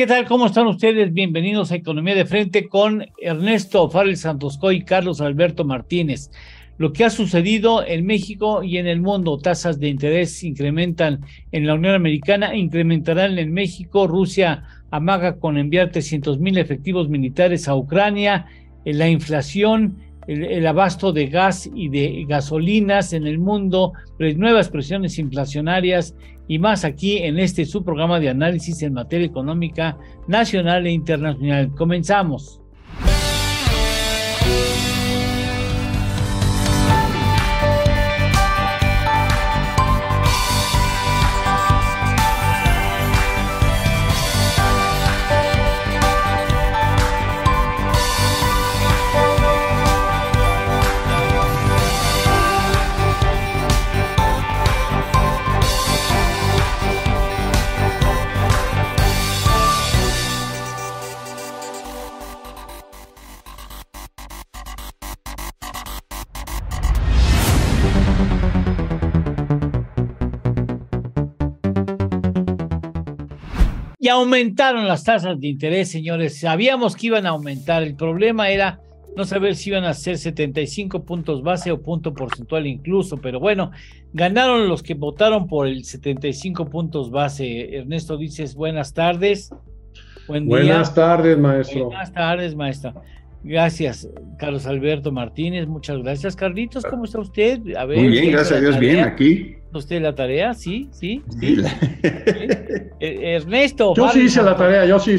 ¿Qué tal? ¿Cómo están ustedes? Bienvenidos a Economía de Frente con Ernesto Farrell Santoscoy y Carlos Alberto Martínez. Lo que ha sucedido en México y en el mundo: tasas de interés incrementan en la Unión Americana, incrementarán en México. Rusia amaga con enviar 300,000 efectivos militares a Ucrania. La inflación, el abasto de gas y de gasolinas en el mundo, nuevas presiones inflacionarias y más aquí en este su programa de análisis en materia económica nacional e internacional. Comenzamos. Y aumentaron las tasas de interés, señores. Sabíamos que iban a aumentar. El problema era no saber si iban a ser 75 puntos base o punto porcentual incluso. Pero bueno, ganaron los que votaron por el 75 puntos base. Ernesto, dices buenas tardes. Buen día. Buenas tardes, maestro. Buenas tardes, maestra. Gracias, Carlos Alberto Martínez. Muchas gracias. Carlitos, ¿cómo está usted? A ver, muy bien, gracias a Dios, bien, aquí. ¿Usted la tarea? Sí. Ernesto. Yo sí hice la tarea. Sí,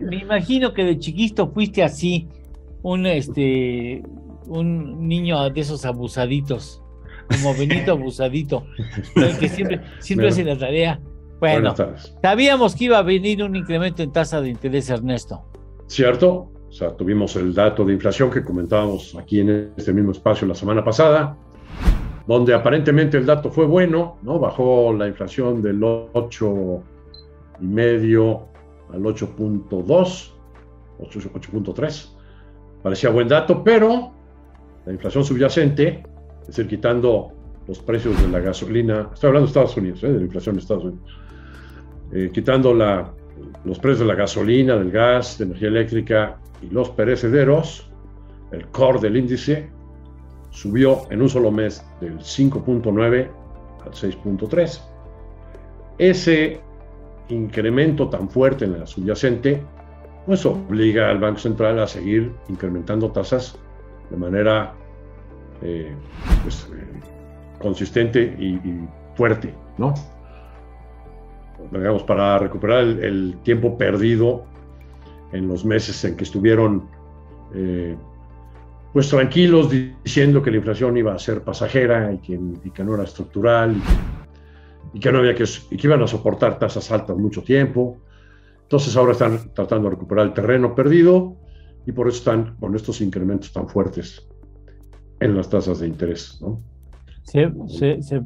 me imagino que de chiquito fuiste así, un niño de esos abusaditos, como Benito Abusadito, que siempre hace la tarea. Bueno, sabíamos que iba a venir un incremento en tasa de interés, Ernesto. Cierto, o sea, tuvimos el dato de inflación que comentábamos aquí en este mismo espacio la semana pasada, donde aparentemente el dato fue bueno, ¿no? Bajó la inflación del 8,5 al 8.2, 8.3. Parecía buen dato, pero la inflación subyacente, es decir, quitando los precios de la gasolina, estoy hablando de Estados Unidos, de la inflación de Estados Unidos, quitando los precios de la gasolina, del gas, de energía eléctrica y los perecederos, el core del índice subió en un solo mes del 5.9 al 6.3. Ese incremento tan fuerte en la subyacente pues obliga al Banco Central a seguir incrementando tasas de manera consistente y fuerte, ¿no? Digamos, para recuperar el tiempo perdido en los meses en que estuvieron pues tranquilos diciendo que la inflación iba a ser pasajera y que no era estructural y que iban a soportar tasas altas mucho tiempo. Entonces ahora están tratando de recuperar el terreno perdido y por eso están con estos incrementos tan fuertes en las tasas de interés, ¿no? Se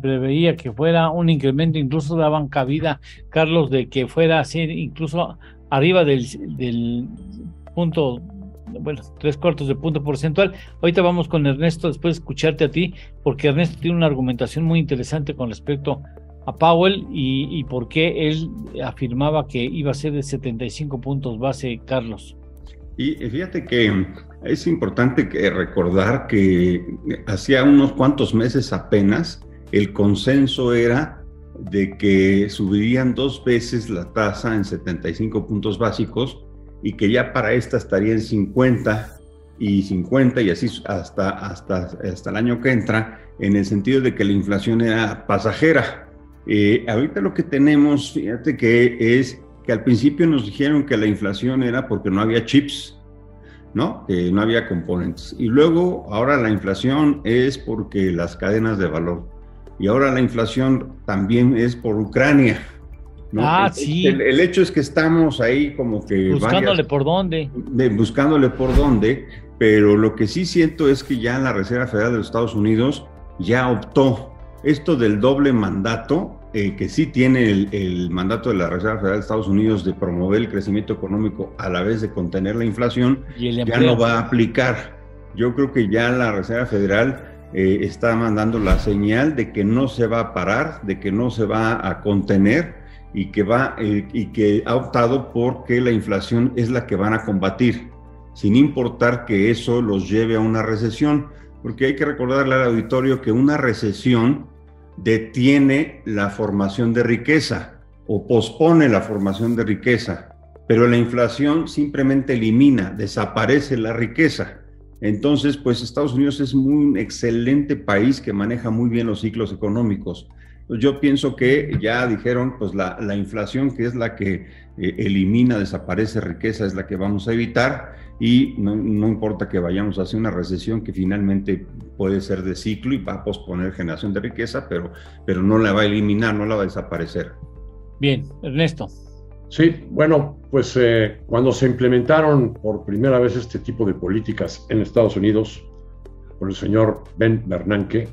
preveía que fuera un incremento, incluso daban cabida, Carlos, de que fuera a ser incluso arriba del punto, bueno, 3/4 de punto porcentual. Ahorita vamos con Ernesto, después de escucharte a ti, porque Ernesto tiene una argumentación muy interesante con respecto a Powell y por qué él afirmaba que iba a ser de 75 puntos base, Carlos. Y fíjate que es importante recordar que hacía unos cuantos meses apenas el consenso era de que subirían 2 veces la tasa en 75 puntos básicos y que ya para esta estaría en 50 y así hasta el año que entra, en el sentido de que la inflación era pasajera. Ahorita lo que tenemos, fíjate que es que al principio nos dijeron que la inflación era porque no había chips, ¿no? Que no había componentes. Y luego, ahora la inflación es porque las cadenas de valor. Y ahora la inflación también es por Ucrania, ¿no? Sí. El hecho es que estamos ahí como que buscándole por dónde. Buscándole por dónde, pero lo que sí siento es que ya la Reserva Federal de los Estados Unidos ya optó esto del doble mandato, que sí tiene el mandato de la Reserva Federal de Estados Unidos de promover el crecimiento económico a la vez de contener la inflación, ya no va a aplicar. Yo creo que ya la Reserva Federal está mandando la señal de que no se va a parar, de que no se va a contener y que ha optado por que la inflación es la que van a combatir, sin importar que eso los lleve a una recesión, porque hay que recordarle al auditorio que una recesión detiene la formación de riqueza o pospone la formación de riqueza, pero la inflación simplemente elimina, desaparece la riqueza. Entonces, pues Estados Unidos es un excelente país que maneja muy bien los ciclos económicos. Yo pienso que ya dijeron, pues la inflación, que es la que elimina, desaparece riqueza, es la que vamos a evitar, y no importa que vayamos hacia una recesión que finalmente puede ser de ciclo y va a posponer generación de riqueza, pero no la va a eliminar, no la va a desaparecer. Bien, Ernesto. Sí, bueno, pues cuando se implementaron por primera vez este tipo de políticas en Estados Unidos por el señor Ben Bernanke,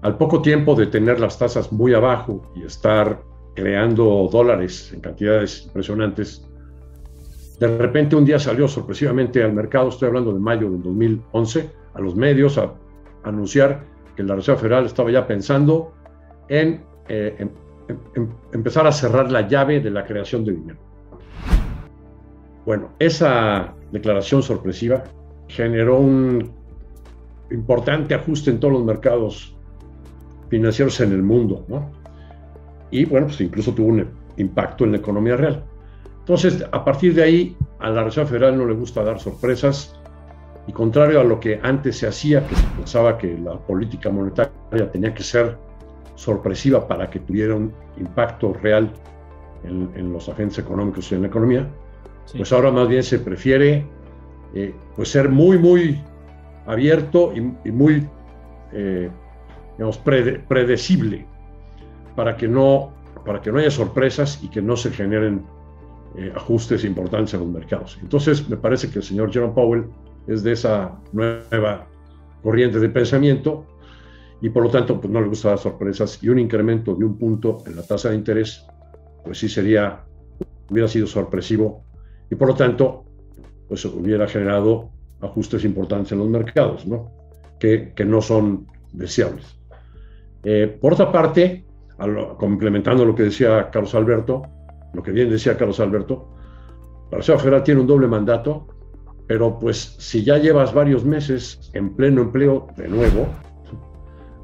al poco tiempo de tener las tasas muy abajo y estar creando dólares en cantidades impresionantes, de repente un día salió sorpresivamente al mercado, estoy hablando de mayo del 2011, a los medios a anunciar que la Reserva Federal estaba ya pensando en empezar a cerrar la llave de la creación de dinero. Bueno, esa declaración sorpresiva generó un importante ajuste en todos los mercados financieros en el mundo, ¿no? Y bueno, pues incluso tuvo un impacto en la economía real. Entonces, a partir de ahí, a la Reserva Federal no le gusta dar sorpresas, y contrario a lo que antes se hacía, que se pensaba que la política monetaria tenía que ser sorpresiva para que tuviera un impacto real en los agentes económicos y en la economía, sí. Pues ahora más bien se prefiere pues ser muy, muy abierto y muy, digamos, predecible para que no haya sorpresas y que no se generen ajustes importantes en los mercados. Entonces, me parece que el señor Jerome Powell es de esa nueva corriente de pensamiento, y por lo tanto pues no le gusta dar sorpresas, y un incremento de 1 punto en la tasa de interés pues sí hubiera sido sorpresivo, y por lo tanto pues hubiera generado ajustes importantes en los mercados, ¿no? que no son deseables. Por otra parte, complementando lo que decía Carlos Alberto, la Reserva Federal tiene un doble mandato, pero pues si ya llevas varios meses en pleno empleo de nuevo,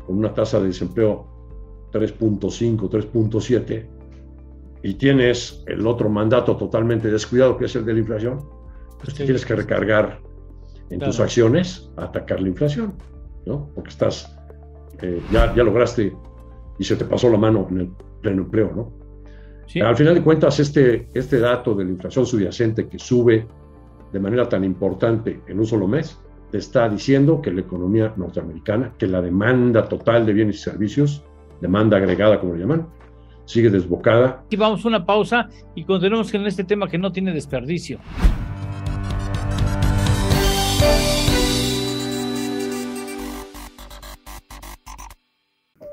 con una tasa de desempleo 3.5, 3.7, y tienes el otro mandato totalmente descuidado, que es el de la inflación, pues te tienes que recargar en tus acciones a atacar la inflación, ¿no? Porque ya lograste y se te pasó la mano en el pleno empleo, ¿no? Sí. Al final de cuentas, este dato de la inflación subyacente que sube de manera tan importante en un solo mes, te está diciendo que la economía norteamericana, que la demanda total de bienes y servicios, demanda agregada como le llaman, sigue desbocada. Y vamos a una pausa y continuamos en este tema que no tiene desperdicio.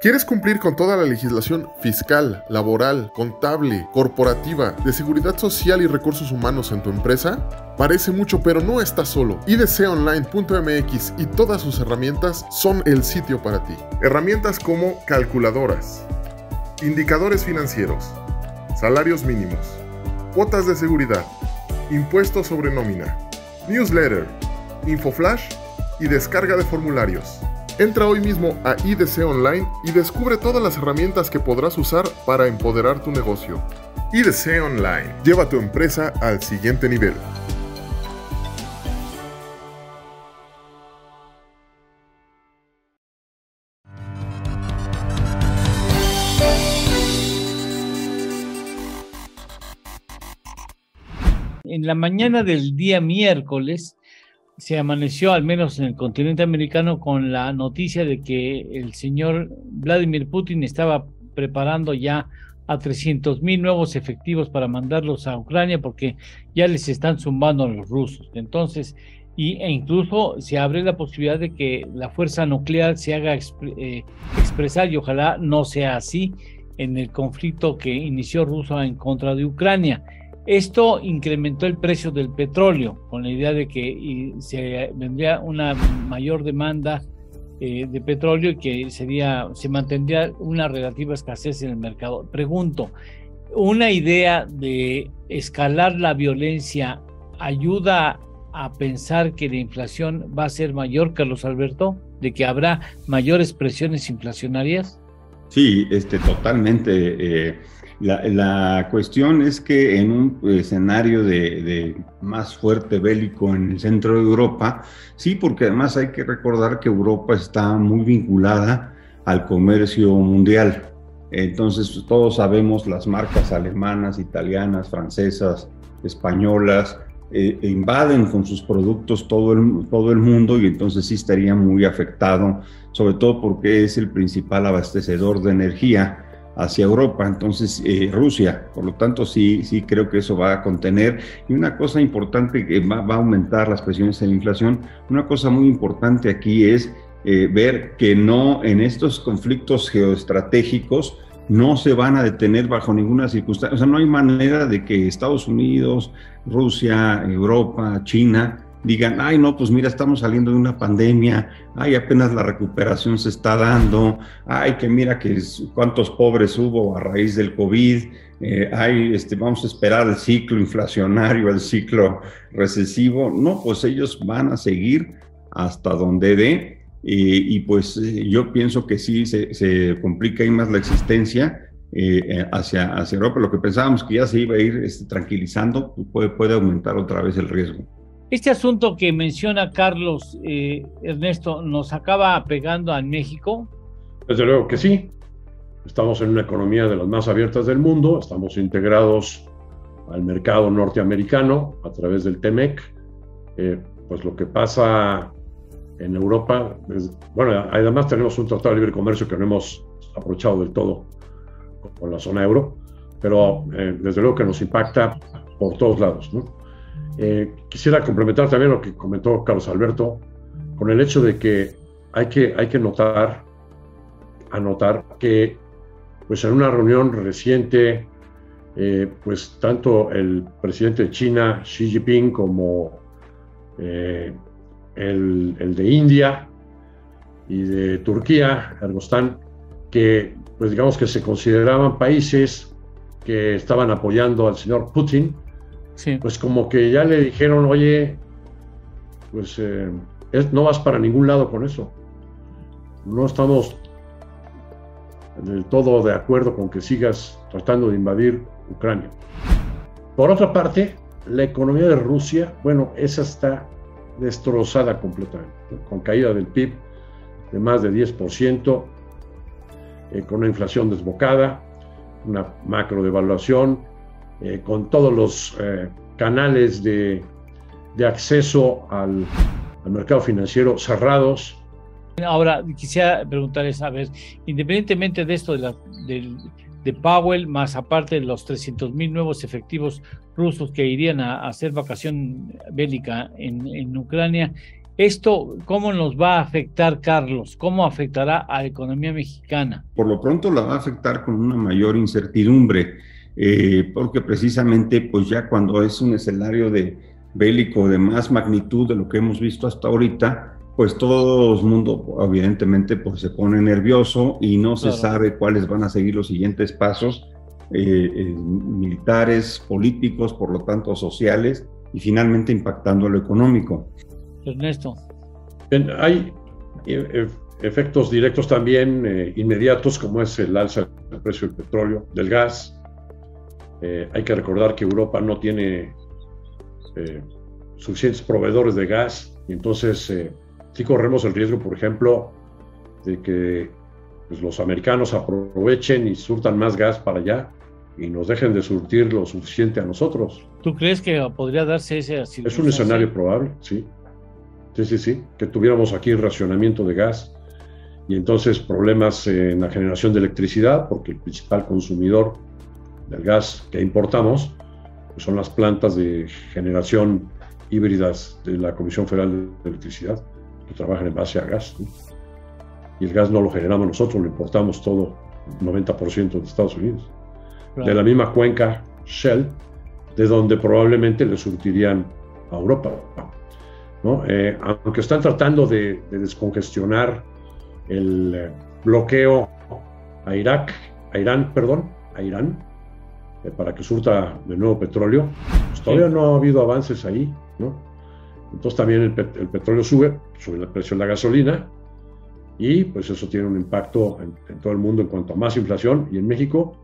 ¿Quieres cumplir con toda la legislación fiscal, laboral, contable, corporativa, de seguridad social y recursos humanos en tu empresa? Parece mucho, pero no estás solo. idconline.mx y todas sus herramientas son el sitio para ti. Herramientas como calculadoras, indicadores financieros, salarios mínimos, cuotas de seguridad, impuestos sobre nómina, newsletter, infoflash y descarga de formularios. Entra hoy mismo a IDC Online y descubre todas las herramientas que podrás usar para empoderar tu negocio. IDC Online. Lleva tu empresa al siguiente nivel. En la mañana del día miércoles se amaneció, al menos en el continente americano, con la noticia de que el señor Vladimir Putin estaba preparando ya a 300,000 nuevos efectivos para mandarlos a Ucrania, porque ya les están zumbando a los rusos. Entonces, e incluso se abre la posibilidad de que la fuerza nuclear se haga expresar, y ojalá no sea así, en el conflicto que inició Rusia en contra de Ucrania. Esto incrementó el precio del petróleo, con la idea de que se vendría una mayor demanda de petróleo y que se mantendría una relativa escasez en el mercado. Pregunto, ¿una idea de escalar la violencia ayuda a pensar que la inflación va a ser mayor, Carlos Alberto? ¿De que habrá mayores presiones inflacionarias? Sí, totalmente. La cuestión es que en un escenario de más fuerte bélico en el centro de Europa, sí, porque además hay que recordar que Europa está muy vinculada al comercio mundial. Entonces todos sabemos las marcas alemanas, italianas, francesas, españolas, invaden con sus productos todo el mundo, y entonces sí estaría muy afectado, sobre todo porque es el principal abastecedor de energía hacia Europa, entonces Rusia. Por lo tanto, sí creo que eso va a contener. Y una cosa importante que va a aumentar las presiones en la inflación, una cosa muy importante aquí es ver que no, en estos conflictos geoestratégicos, no se van a detener bajo ninguna circunstancia. O sea, no hay manera de que Estados Unidos, Rusia, Europa, China digan, ay, no, pues mira, estamos saliendo de una pandemia, ay, apenas la recuperación se está dando, ay, que mira que cuántos pobres hubo a raíz del COVID, ay, vamos a esperar el ciclo inflacionario, el ciclo recesivo. No, pues ellos van a seguir hasta donde dé, y pues yo pienso que sí se complica ahí más la existencia hacia Europa. Lo que pensábamos que ya se iba a ir tranquilizando, puede aumentar otra vez el riesgo. Este asunto que menciona Carlos, Ernesto, ¿nos acaba pegando a México? Desde luego que sí. Estamos en una economía de las más abiertas del mundo, estamos integrados al mercado norteamericano a través del TEMEC. Pues lo que pasa en Europa, bueno, además tenemos un tratado de libre comercio que no hemos aprovechado del todo con la zona euro, pero desde luego que nos impacta por todos lados, ¿no? Quisiera complementar también lo que comentó Carlos Alberto con el hecho de que hay que anotar que pues en una reunión reciente pues tanto el presidente de China, Xi Jinping, como el de India y de Turquía, Erdogan, que pues digamos que se consideraban países que estaban apoyando al señor Putin. Sí. Pues como que ya le dijeron, oye, pues no vas para ningún lado con eso. No estamos del todo de acuerdo con que sigas tratando de invadir Ucrania. Por otra parte, la economía de Rusia, bueno, esa está destrozada completamente, ¿no? Con caída del PIB de más de 10%, con una inflación desbocada, una macro devaluación, con todos los canales de acceso al mercado financiero cerrados. Ahora, quisiera preguntarles, a ver, independientemente de esto de Powell, más aparte de los 300,000 nuevos efectivos rusos que irían a hacer vacación bélica en Ucrania, ¿esto cómo nos va a afectar, Carlos? ¿Cómo afectará a la economía mexicana? Por lo pronto la va a afectar con una mayor incertidumbre. Porque precisamente pues ya cuando es un escenario bélico de más magnitud de lo que hemos visto hasta ahorita, pues todo el mundo evidentemente pues se pone nervioso y no se sabe cuáles van a seguir los siguientes pasos militares, políticos, por lo tanto sociales, y finalmente impactando lo económico. Ernesto. Bien, hay efectos directos también inmediatos, como es el alza del precio del petróleo, del gas. Hay que recordar que Europa no tiene suficientes proveedores de gas, y entonces sí corremos el riesgo, por ejemplo, de que pues, los americanos aprovechen y surtan más gas para allá y nos dejen de surtir lo suficiente a nosotros. ¿Tú crees que podría darse ese así? Es un escenario probable, sí. Sí, que tuviéramos aquí racionamiento de gas y entonces problemas en la generación de electricidad, porque el principal consumidor del gas que importamos pues son las plantas de generación híbridas de la Comisión Federal de Electricidad, que trabajan en base a gas, ¿no? Y el gas no lo generamos nosotros, lo importamos todo, 90% de Estados Unidos. Claro. De la misma cuenca Shell, de donde probablemente le surtirían a Europa, ¿no? Aunque están tratando de descongestionar el bloqueo a Irán, para que surta de nuevo petróleo. Pues todavía no ha habido avances ahí, ¿no? Entonces también el petróleo sube el precio de la gasolina, y pues eso tiene un impacto en todo el mundo en cuanto a más inflación. Y en México,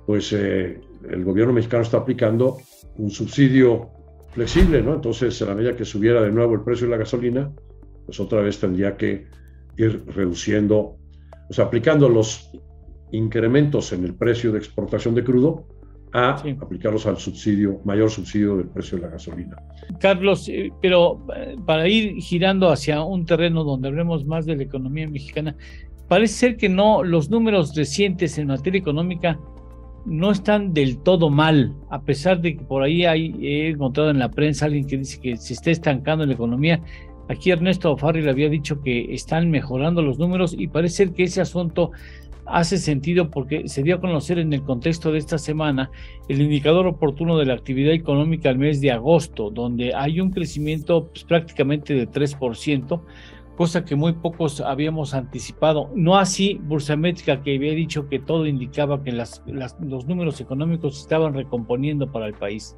pues el gobierno mexicano está aplicando un subsidio flexible, ¿no? Entonces, a la medida que subiera de nuevo el precio de la gasolina, pues otra vez tendría que ir reduciendo, o sea, aplicando los incrementos en el precio de exportación de crudo a aplicarlos al mayor subsidio del precio de la gasolina. Carlos, pero para ir girando hacia un terreno donde hablemos más de la economía mexicana, parece ser que no, los números recientes en materia económica no están del todo mal, a pesar de que por ahí he encontrado en la prensa alguien que dice que se está estancando en la economía. Aquí Ernesto Farril había dicho que están mejorando los números, y parece ser que ese asunto hace sentido porque se dio a conocer en el contexto de esta semana el indicador oportuno de la actividad económica al mes de agosto, donde hay un crecimiento pues, prácticamente de 3%, cosa que muy pocos habíamos anticipado. No así Bursamétrica, que había dicho que todo indicaba que los números económicos se estaban recomponiendo para el país.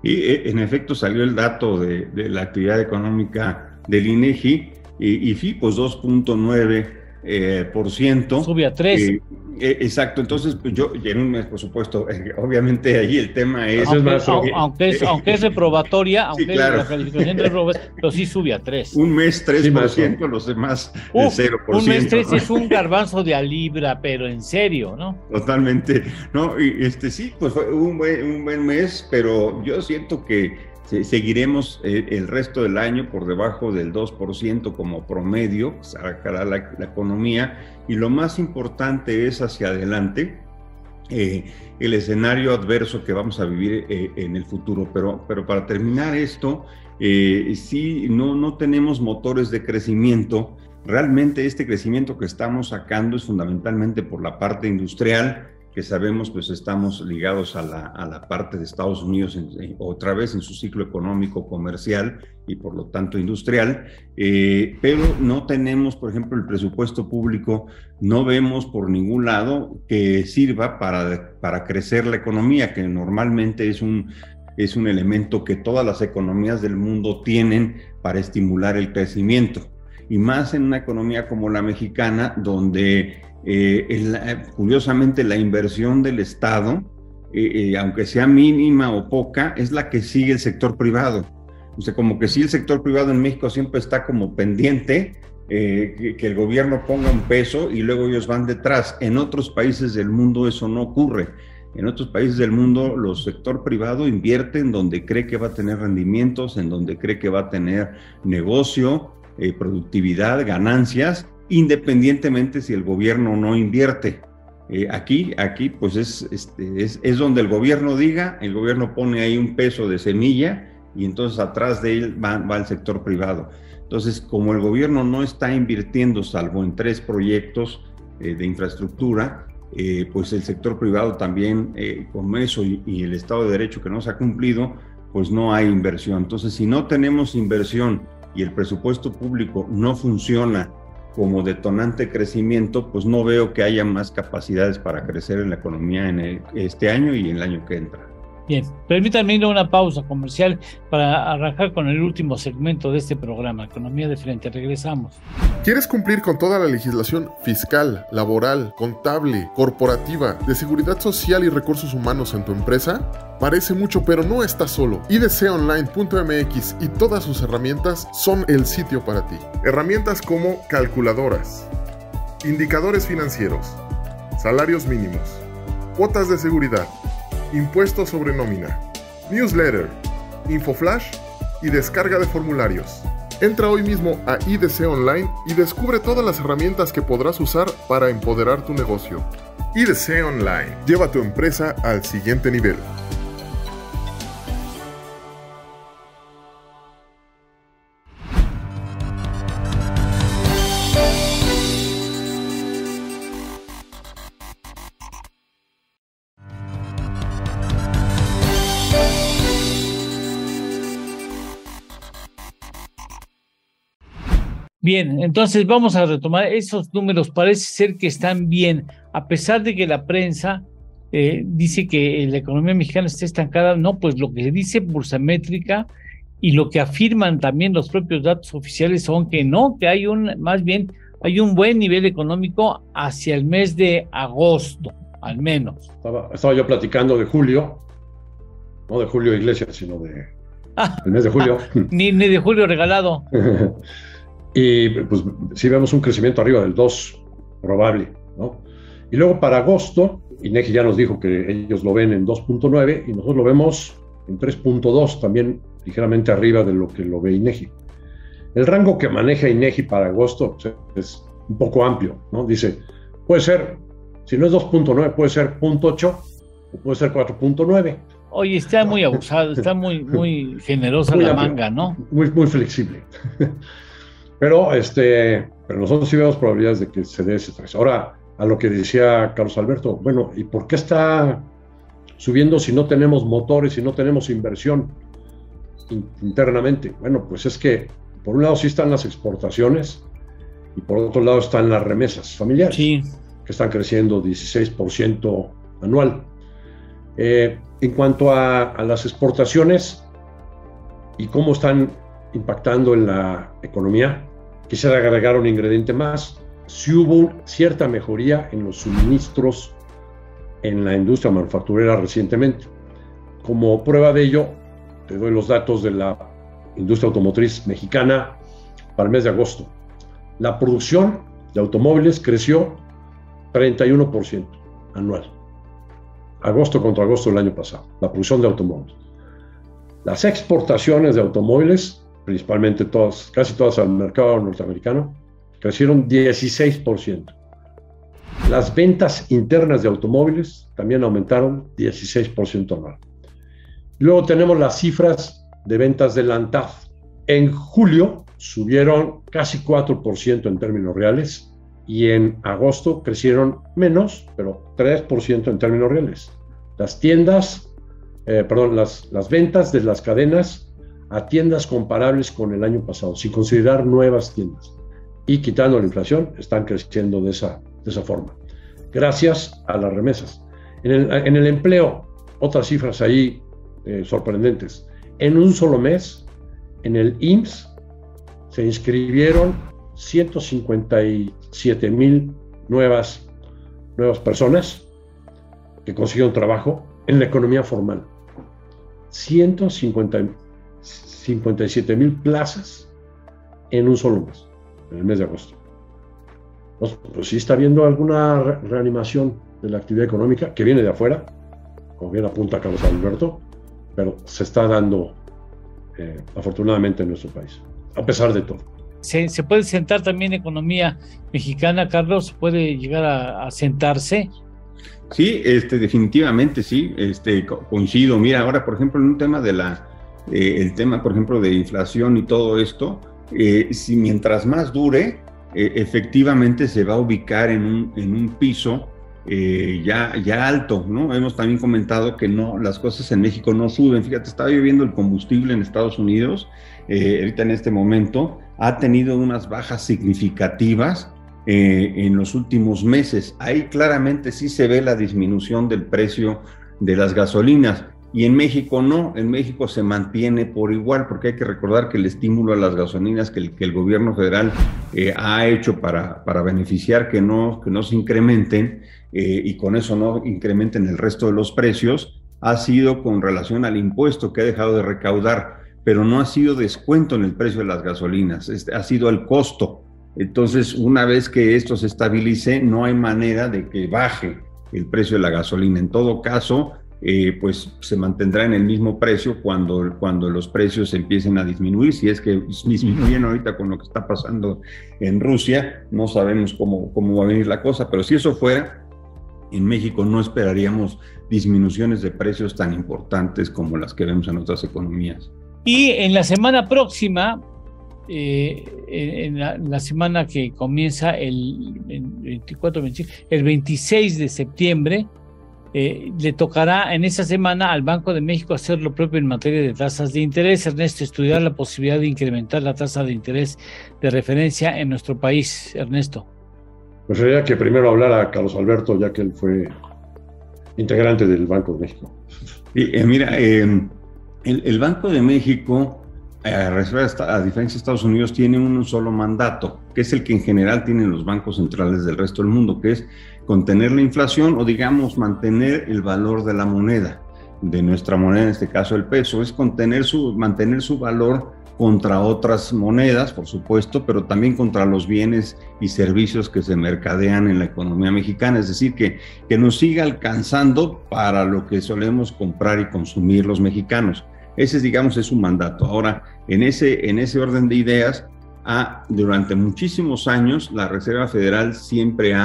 Y en efecto salió el dato de la actividad económica del INEGI, y sí, pues 2.9%. Sube a 3. Exacto, entonces pues yo, en un mes, por supuesto, obviamente ahí el tema es... Aunque es reprobatoria, aunque sí, claro, la calificación de reprobatoria, pero sí sube a 3. Un mes 3%, sí, los demás 0%. Un mes 3 es un garbanzo de a libra, pero en serio, ¿no? Totalmente, ¿no? Y sí, pues fue un buen mes, pero yo siento que seguiremos el resto del año por debajo del 2% como promedio, sacará la economía, y lo más importante es hacia adelante el escenario adverso que vamos a vivir en el futuro. Pero para terminar esto, sí, no tenemos motores de crecimiento. Realmente este crecimiento que estamos sacando es fundamentalmente por la parte industrial, que sabemos pues estamos ligados a la parte de Estados Unidos otra vez en su ciclo económico comercial y por lo tanto industrial, pero no tenemos, por ejemplo, el presupuesto público, no vemos por ningún lado que sirva para crecer la economía, que normalmente es un elemento que todas las economías del mundo tienen para estimular el crecimiento, y más en una economía como la mexicana, donde curiosamente la inversión del Estado, aunque sea mínima o poca, es la que sigue el sector privado. O sea, como que sí, el sector privado en México siempre está como pendiente, que el gobierno ponga un peso y luego ellos van detrás. En otros países del mundo eso no ocurre. En otros países del mundo, el sector privado invierte en donde cree que va a tener rendimientos, en donde cree que va a tener negocio, productividad, ganancias, independientemente si el gobierno no invierte. Aquí pues es donde el gobierno diga, el gobierno pone ahí un peso de semilla y entonces atrás de él va el sector privado. Entonces, como el gobierno no está invirtiendo salvo en 3 proyectos de infraestructura, pues el sector privado también, con eso y el Estado de Derecho que no se ha cumplido, pues no hay inversión. Entonces, si no tenemos inversión y el presupuesto público no funciona como detonante de crecimiento, pues no veo que haya más capacidades para crecer en la economía en este año y en el año que entra. Bien, permítanme ir a una pausa comercial para arrancar con el último segmento de este programa, Economía de Frente. Regresamos. ¿Quieres cumplir con toda la legislación fiscal, laboral, contable, corporativa, de seguridad social y recursos humanos en tu empresa? Parece mucho, pero no estás solo. idconline.mx y todas sus herramientas son el sitio para ti. Herramientas como calculadoras, indicadores financieros, salarios mínimos, cuotas de seguridad, impuestos sobre nómina, newsletter, infoflash y descarga de formularios. Entra hoy mismo a IDC Online y descubre todas las herramientas que podrás usar para empoderar tu negocio. IDC Online. Lleva tu empresa al siguiente nivel. Bien, entonces vamos a retomar esos números. Parece ser que están bien, a pesar de que la prensa dice que la economía mexicana está estancada. No, pues lo que dice Bursamétrica y lo que afirman también los propios datos oficiales son que no, que más bien hay un buen nivel económico hacia el mes de agosto, al menos. Estaba yo platicando de julio, no de Julio Iglesias, sino de el mes de julio. Ni de julio regalado. Y pues sí vemos un crecimiento arriba del 2 probable, ¿no? Y luego para agosto, INEGI ya nos dijo que ellos lo ven en 2.9 y nosotros lo vemos en 3.2, también ligeramente arriba de lo que lo ve INEGI. El rango que maneja INEGI para agosto pues, es un poco amplio, ¿no? Dice, puede ser, si no es 2.9, puede ser 0.8 o puede ser 4.9. Oye, está muy abusado, está muy generosa muy la amplio, manga, ¿no? Muy flexible. Pero nosotros sí vemos probabilidades de que se dé ese 3. Ahora, a lo que decía Carlos Alberto, bueno, ¿y por qué está subiendo si no tenemos motores, si no tenemos inversión internamente? Bueno, pues es que por un lado sí están las exportaciones y por otro lado están las remesas familiares, sí, que están creciendo 16% anual. En cuanto a las exportaciones y cómo están impactando en la economía, quisiera agregar un ingrediente más. Sí hubo cierta mejoría en los suministros en la industria manufacturera recientemente. Como prueba de ello, te doy los datos de la industria automotriz mexicana para el mes de agosto. La producción de automóviles creció 31% anual. Agosto contra agosto del año pasado, la producción de automóviles. Las exportaciones de automóviles, principalmente casi todas al mercado norteamericano, crecieron 16%. Las ventas internas de automóviles también aumentaron 16% anual. Luego tenemos las cifras de ventas de la ANTAD. En julio subieron casi 4% en términos reales y en agosto crecieron menos, pero 3% en términos reales. Las ventas de las cadenas a tiendas comparables con el año pasado, sin considerar nuevas tiendas y quitando la inflación, están creciendo de esa forma, gracias a las remesas. En el empleo, otras cifras ahí sorprendentes. En un solo mes, en el IMSS, se inscribieron 157,000 nuevas personas que consiguieron trabajo en la economía formal. 157,000 plazas en un solo mes, en el mes de agosto. Pues sí está habiendo alguna reanimación de la actividad económica que viene de afuera, como bien apunta Carlos Alberto, pero se está dando afortunadamente en nuestro país, a pesar de todo. ¿Se puede sentar también economía mexicana, Carlos? ¿Se puede llegar a sentarse? Sí, definitivamente sí, coincido. Mira, ahora, por ejemplo, en un tema el tema, por ejemplo, de inflación y todo esto, si mientras más dure, efectivamente se va a ubicar en un piso ya alto, ¿no? Hemos también comentado que no, las cosas en México no suben. Fíjate, estaba yo viendo el combustible en Estados Unidos, ahorita en este momento, ha tenido unas bajas significativas en los últimos meses. Ahí claramente sí se ve la disminución del precio de las gasolinas. Y en México no, en México se mantiene por igual, porque hay que recordar que el estímulo a las gasolinas que el gobierno federal ha hecho para beneficiar que no se incrementen y con eso no incrementen el resto de los precios, ha sido con relación al impuesto que ha dejado de recaudar, pero no ha sido descuento en el precio de las gasolinas, ha sido el costo. Entonces, una vez que esto se estabilice, no hay manera de que baje el precio de la gasolina. En todo caso, pues se mantendrá en el mismo precio cuando los precios empiecen a disminuir. Si es que disminuyen ahorita con lo que está pasando en Rusia, no sabemos cómo va a venir la cosa, pero si eso fuera, en México no esperaríamos disminuciones de precios tan importantes como las que vemos en otras economías. Y en la semana próxima, en la semana que comienza el 26 de septiembre, le tocará en esa semana al Banco de México hacer lo propio en materia de tasas de interés. Ernesto, estudiar la posibilidad de incrementar la tasa de interés de referencia en nuestro país. Ernesto. Pues sería que primero hablara Carlos Alberto, ya que él fue integrante del Banco de México. Mira, el Banco de México, a diferencia de Estados Unidos, tiene un solo mandato, que es el que en general tienen los bancos centrales del resto del mundo, que es contener la inflación o, digamos, mantener el valor de la moneda, de nuestra moneda, en este caso el peso, es mantener su valor contra otras monedas, por supuesto, pero también contra los bienes y servicios que se mercadean en la economía mexicana, es decir, que nos siga alcanzando para lo que solemos comprar y consumir los mexicanos. Ese, digamos, es su mandato. Ahora, en ese orden de ideas, durante muchísimos años, la Reserva Federal siempre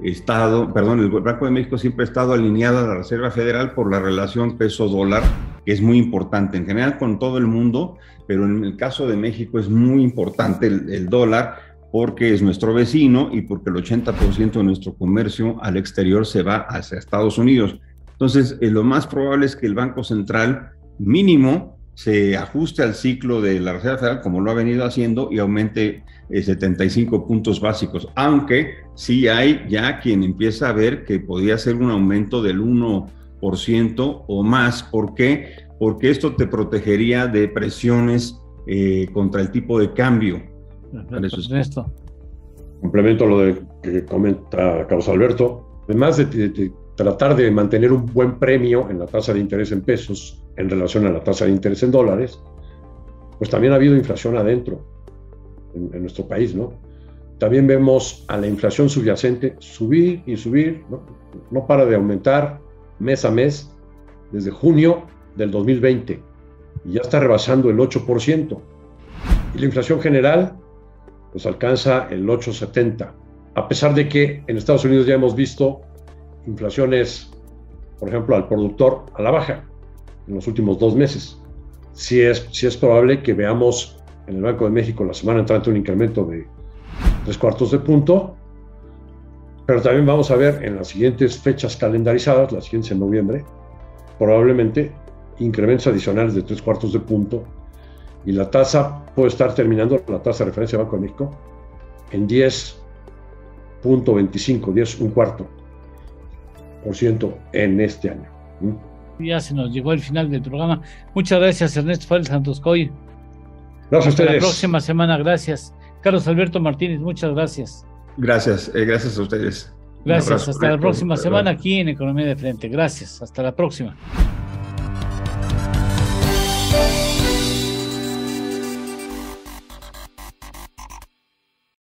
el Banco de México siempre ha estado alineado a la Reserva Federal por la relación peso-dólar, que es muy importante en general con todo el mundo, pero en el caso de México es muy importante el dólar, porque es nuestro vecino y porque el 80% de nuestro comercio al exterior se va hacia Estados Unidos. Entonces, lo más probable es que el Banco Central mínimo se ajuste al ciclo de la Reserva Federal, como lo ha venido haciendo, y aumente 75 puntos básicos, aunque sí hay ya quien empieza a ver que podría ser un aumento del 1% o más. ¿Por qué? Porque esto te protegería de presiones contra el tipo de cambio. Ernesto. Complemento lo que comenta Carlos Alberto. Además de tratar de mantener un buen premio en la tasa de interés en pesos en relación a la tasa de interés en dólares, pues también ha habido inflación adentro en nuestro país, ¿no? También vemos a la inflación subyacente subir y subir, ¿no? No para de aumentar mes a mes desde junio del 2020 y ya está rebasando el 8%. Y la inflación general pues alcanza el 8,70%, a pesar de que en Estados Unidos ya hemos visto inflaciones, por ejemplo, al productor a la baja en los últimos 2 meses. Sí es probable que veamos en el Banco de México la semana entrante un incremento de 0,75 puntos, pero también vamos a ver en las siguientes fechas calendarizadas, las siguientes en noviembre, probablemente incrementos adicionales de 0,75 puntos, y la tasa puede estar terminando, la tasa de referencia del Banco de México, en 10,25, un cuarto por ciento en este año. Ya se nos llegó el final del programa. Muchas gracias, Ernesto Fárez Santoscoy. Gracias a ustedes. Hasta la próxima semana, gracias. Carlos Alberto Martínez, muchas gracias. Gracias a ustedes. Gracias, hasta la próxima semana aquí en Economía de Frente. Gracias, hasta la próxima.